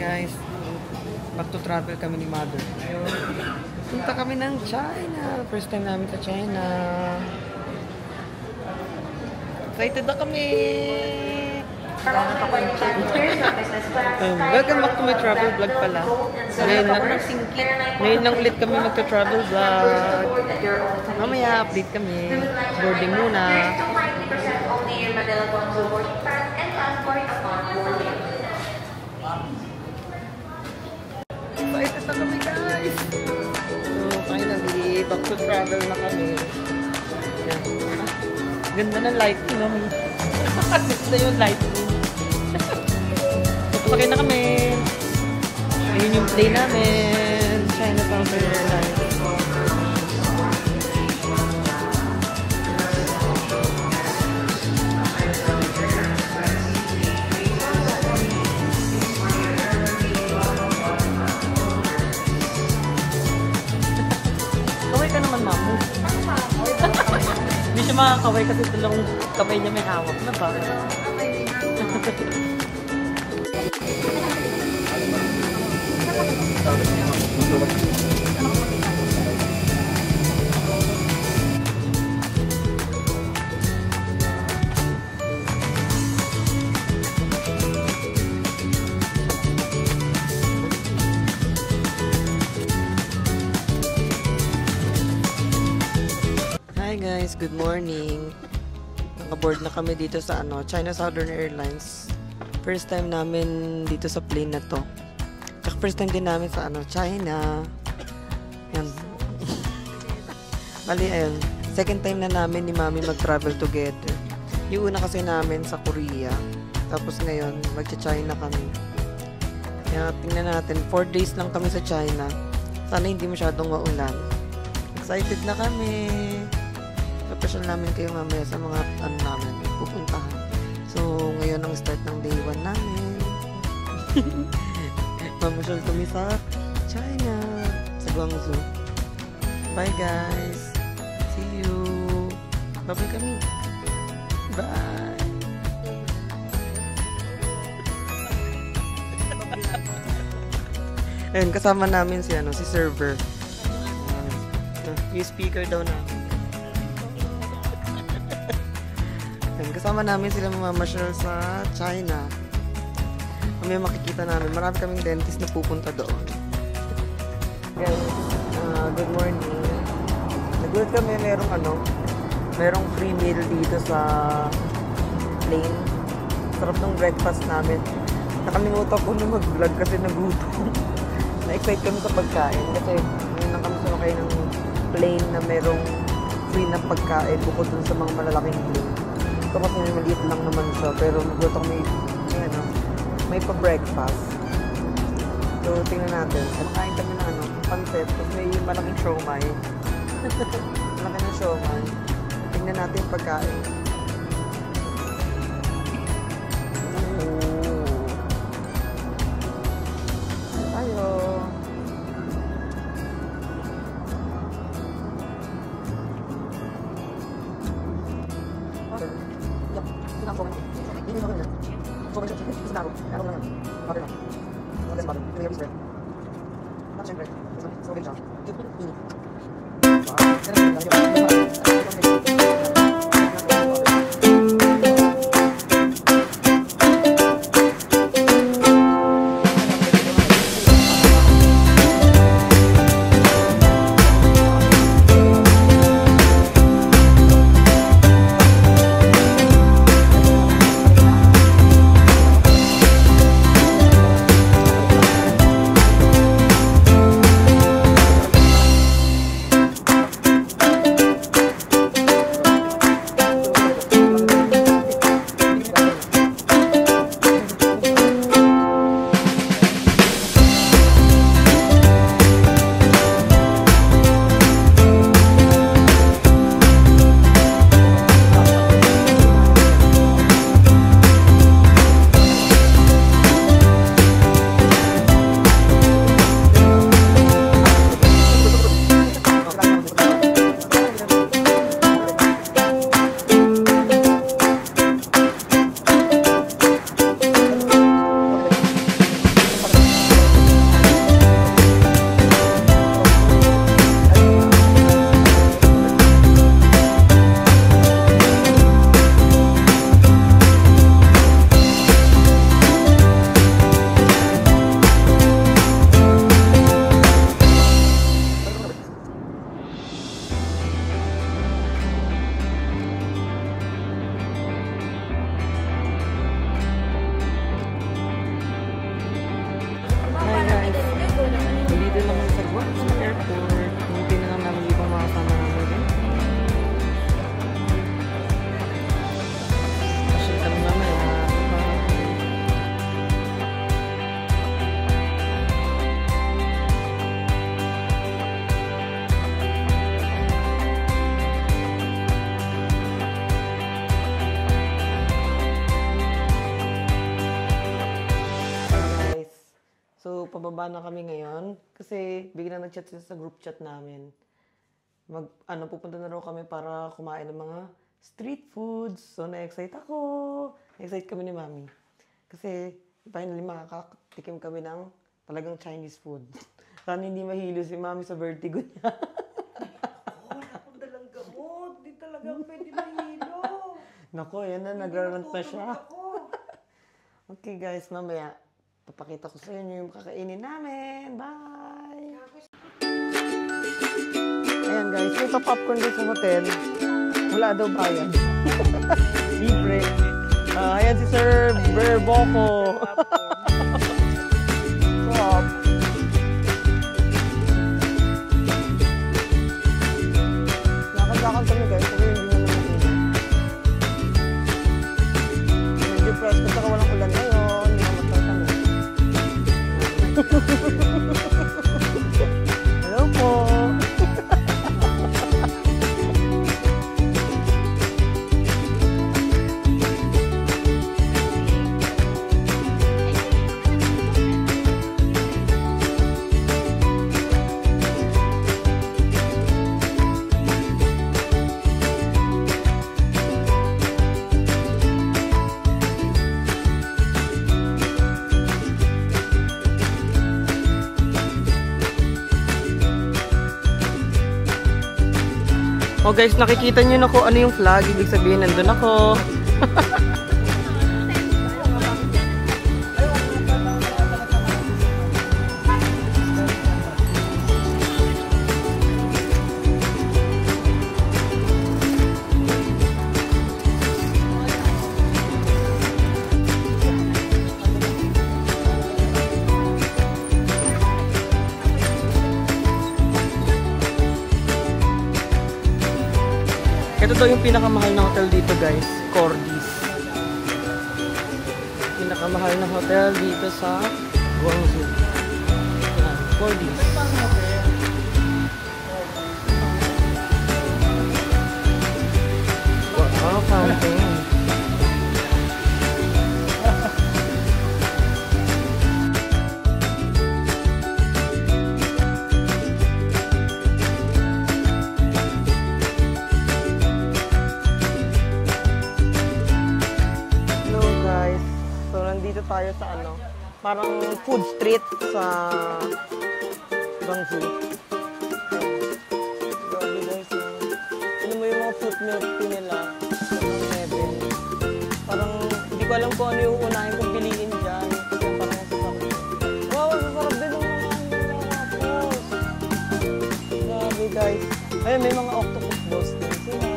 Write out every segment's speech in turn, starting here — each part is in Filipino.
guys, back to travel kami ni Mother. Punta kami ng China. First time namin sa China. Excited na kami! Welcome back to my travel vlog pala. Ngayon lang ulit kami magka-travel vlog. Mamaya update kami. Boarding muna. Excited na kami guys! So finally, back to travel na kami. Yan. Ganda ng lighting namin. Ganda yung lighting. Papakay na kami. Ayun yung play namin. China Southern Airlines. Kaway ka naman, Mamu. Hindi siya makakaway kasi dalawang kamay niya may hawak na ba? Hi guys, good morning. Nakaboard na kami dito sa China Southern Airlines. First time namin dito sa plane na to. Tsaka first time din namin sa China. Yan. Bali, ayun. Second time na namin ni Mami mag-travel together. Yung una kasi namin sa Korea. Tapos ngayon, mag-China kami. Kaya tingnan natin, 4 days lang kami sa China. Sana hindi masyadong maulan. Excited na kami. Papasyal namin kayo mamaya sa mga namin pupuntahan. So, ngayon ang start ng day 1 namin. Mamasyal kami sa China, sa Guangzhou. Bye guys. See you. Bye-bye kami. Bye. Ayun, kasama namin si server. Yung speaker daw na. Kasama namin sila mamamasyal sa China. May makikita namin. Marami kaming dentist na pupunta doon. Guys, good morning. Nagulat kami merong free meal dito sa plane. Sarap ng breakfast namin. Nakalimutan ko na mag-vlog kasi nagutom. Na-excite kami sa pagkain kasi ngayon lang kami sumakay ng plane na merong free na pagkain bukod dun sa mga malalaking plane. Ito kasi maliit lang naman siya, pero nagulat ako may pa-breakfast. So, tingnan natin. Kumakain kami ng pancit, tapos may malaking siomai. Malaki ng siomai. Tingnan natin yung pagkain. Tayo. So, pababa na kami ngayon. Kasi, biglang nag-chat sila sa group chat namin. Pupunta na raw kami para kumain ng mga street foods. So, na-excite ako. Na-excite kami ni Mami. Kasi, finally, makakatikim kami ng talagang Chinese food. Sana hindi mahilo si Mami sa vertigo niya. Wala akong dalang gamot. Di talaga pwede mahilo. Nako, yan na. Nagrarant na siya. Okay, guys. Mamaya, papakita ko sa inyo yung kakainin namin. Bye! Ayan, guys. May pa-popcorn dito sa hotel. Wala daw bayan. Libre. Ayan si Sir Berboco. Stop. Lakad-lakad kami, guys. Kasi hindi naman mainit. Medyo fresh kasi walang ulan ngayon. Hindi naman kami. Hello po. Oh guys, nakikita nyo na kung ano yung flag. Ibig sabihin, nandun ako. Ito daw yung pinakamahal na hotel dito, guys. Cordis. Pinakamahal na hotel dito sa Guangzhou. Yan, Cordis. Wow, fountain. Tayo sa parang food street sa Guangzhou. Grabe guys, ano mo yung mga fruit milk tea nila. Parang hindi ko alam kung ano yung unahin kong piliin dyan. Yung parang masasarap. Wow, masasarap din yung mga apples. Grabe guys. Ayun, may mga octopus balls din sila.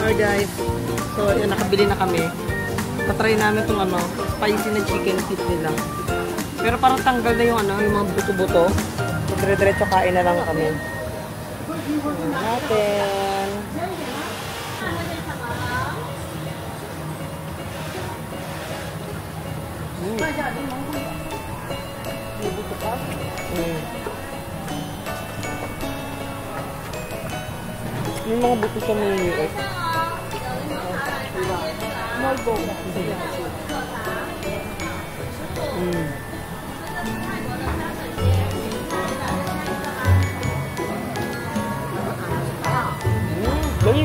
Alright guys, so yun, nakabili na kami. Tatry namin itong spicy na chicken feet nila. Pero parang tanggal na yung yung mga buto-buto. So dire-diretso kain na lang kami. Ayan natin. Buto pa? Yung mga buto sa maliliit. Malbo. Dali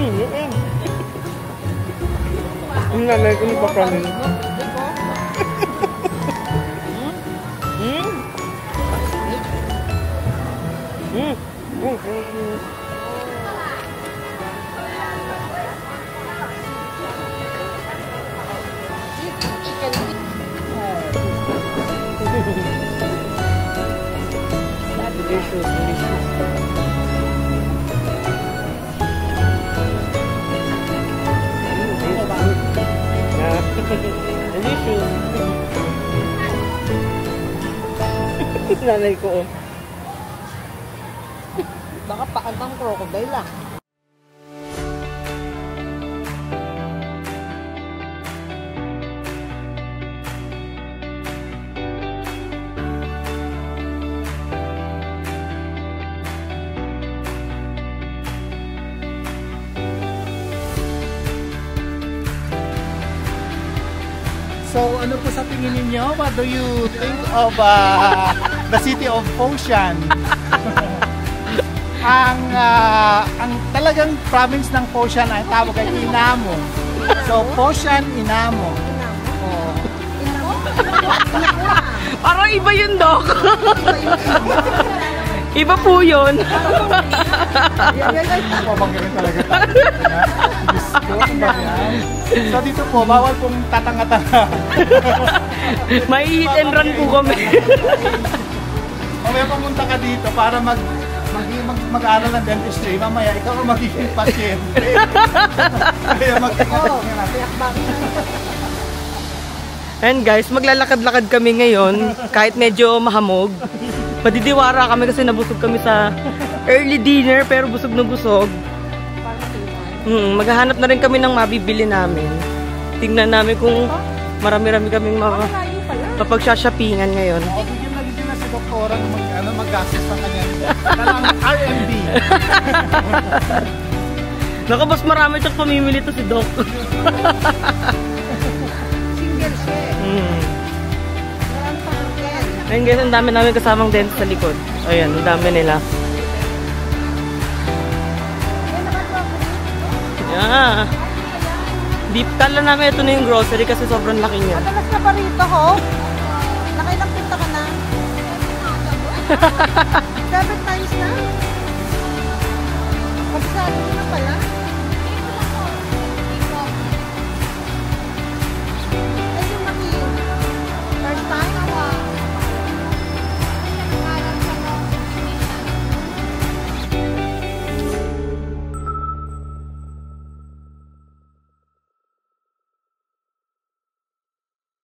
nyo eh. Yung nanay ko ni Pakanin. Delicious, delicious. Delicious. Nanay ko, oh. Baka paantang crocodile lang. So, ano po sa tingin ninyo? What do you think of the city of Foshan? ang talagang province ng Foshan ay tawag ay Inamo. So, Foshan, Inamo. Oh. Parang iba yun, Dok. Iba po yun. Pabanggarin talaga tayo. Diyos ko, ang banyan. So, dito po, bawal pong tatanga-tanga. May hit and run po kami. Mamaya pumunta ka dito para mag-aaral ng dentistry. Mamaya, ikaw ang magiging pasyente. Kaya mag-ingat nga natin. And guys, maglalakad-lakad kami ngayon kahit medyo mahamog. Madidiwara kami kasi nabusog kami sa early dinner pero busog na busog. Maghahanap na rin kami ng mabibili namin. Tingnan namin kung marami-rami kaming mapagsha-shoppingan ngayon. Bigyan na si Doktora mag-gastos ng kanyang R&D. Naku, mas marami siyang pamimili to si Doc. Single siya eh. Ayun guys, ang dami namin kasamang dentist sa likod. Ayan, ang dami nila. Yeah. Deep kala namin ito na yung grocery kasi sobrang laki niya. Madalas na pa rito, ho? Nakailang punta ka na? 7 times na? Pagsabi mo na pala?